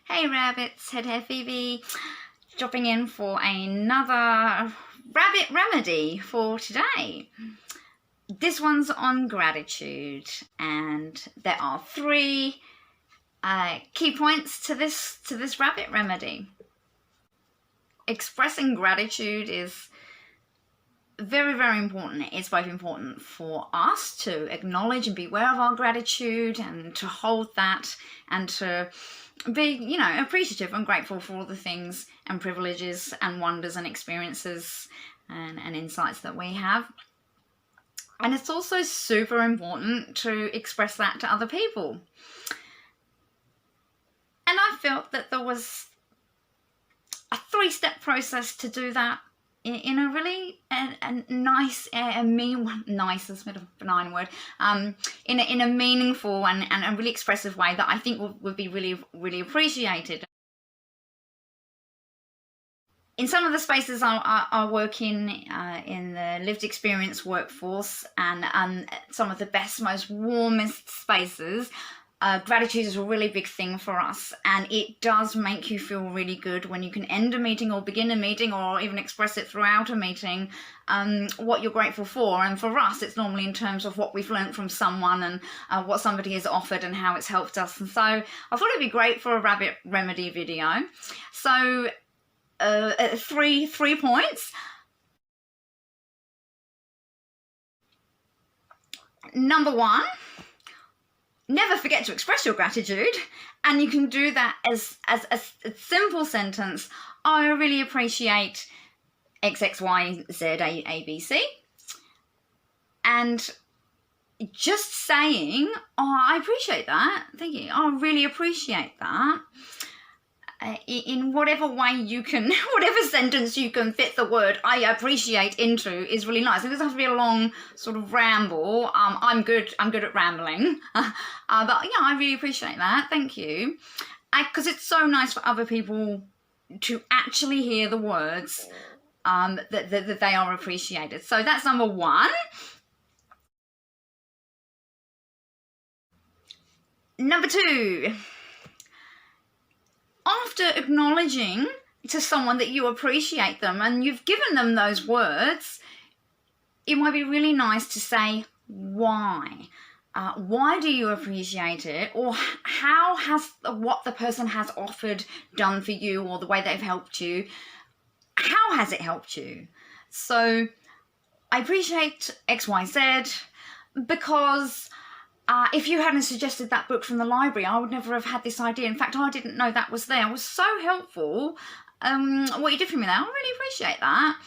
Hey rabbits, head hair Phoebe, dropping in for another rabbit remedy for today. This one's on gratitude, and there are three key points to this rabbit remedy. Expressing gratitude is very, very important. It's both important for us to acknowledge and be aware of our gratitude and to hold that and to be, appreciative and grateful for all the things and privileges and wonders and experiences and insights that we have. And it's also super important to express that to other people. And I felt that there was a three-step process to do that in a really nice, nice is a bit of a benign word, in a meaningful and a really expressive way that I think would be really, really appreciated. In some of the spaces I work in the lived experience workforce and some of the best, most warmest spaces, gratitude is a really big thing for us, and it does make you feel really good when you can end a meeting or begin a meeting or even express it throughout a meeting, what you're grateful for. And for us, it's normally in terms of what we've learned from someone and what somebody has offered and how it's helped us. And so I thought it'd be great for a rabbit remedy video. So three points. Number one, never forget to express your gratitude, and you can do that as a simple sentence. I really appreciate XXYZ ABC, and just saying, oh, I appreciate that, thank you, I really appreciate that, in whatever way you can, whatever sentence you can fit the word I appreciate into is really nice. It doesn't have to be a long sort of ramble. I'm good at rambling, but yeah, I really appreciate that, thank you, because it's so nice for other people to actually hear the words that they are appreciated. So that's number one. Number two, after acknowledging to someone that you appreciate them and you've given them those words, it might be really nice to say why. Why do you appreciate it? Or how has what the person has offered done for you, or the way they've helped you? How has it helped you? So I appreciate XYZ because if you hadn't suggested that book from the library, I would never have had this idea. In fact, I didn't know that was there. It was so helpful. What you did for me there, I really appreciate that.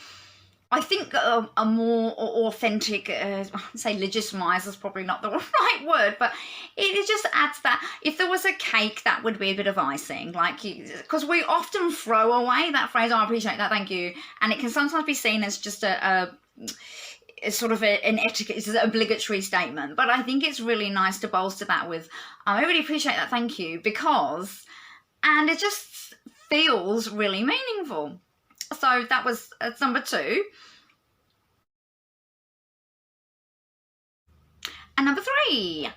I think a more authentic, say legitimise is probably not the right word, but it just adds that. If there was a cake, that would be a bit of icing, because we often throw away that phrase, I appreciate that, thank you, and it can sometimes be seen as just it's sort of an etiquette, it's an obligatory statement. But I think it's really nice to bolster that with, I really appreciate that, thank you, because, and it just feels really meaningful. So that was number two. And number three,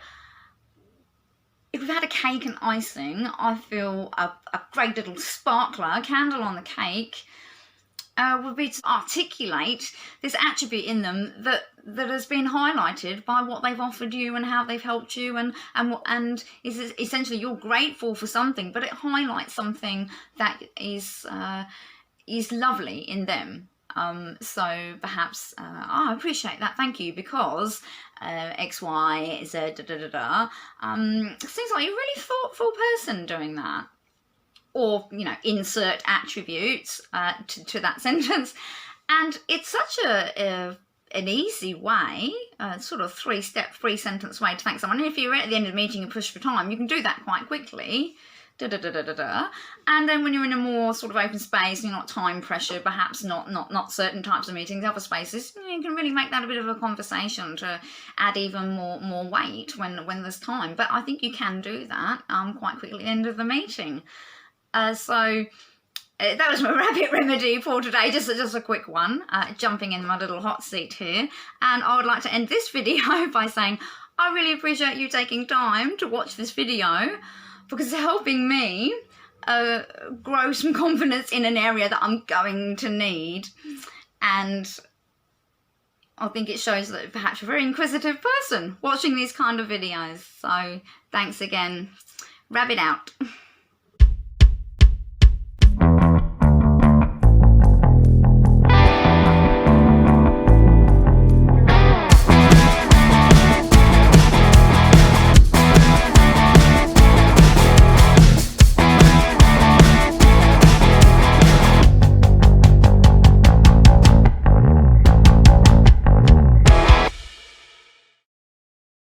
if we've had a cake and icing, I feel a great little sparkler, a candle on the cake, would be to articulate this attribute in them that has been highlighted by what they've offered you and how they've helped you, and is essentially you're grateful for something, but it highlights something that is lovely in them. So perhaps I appreciate that, thank you, because X, Y, Z, seems like you're a really thoughtful person doing that. Or, insert attributes to that sentence. And it's such an easy way, sort of three-sentence way to thank someone. And if you're at the end of the meeting and push for time, you can do that quite quickly. And then when you're in a more sort of open space, you're not time pressure, perhaps not certain types of meetings, other spaces, you can really make that a bit of a conversation to add even more weight when there's time. But I think you can do that quite quickly at the end of the meeting. So that was my rabbit remedy for today, just a quick one, jumping in my little hot seat here. And I would like to end this video by saying I really appreciate you taking time to watch this video, because it's helping me grow some confidence in an area that I'm going to need. And I think it shows that perhaps you're a very inquisitive person watching these kind of videos. So thanks again. Rabbit out.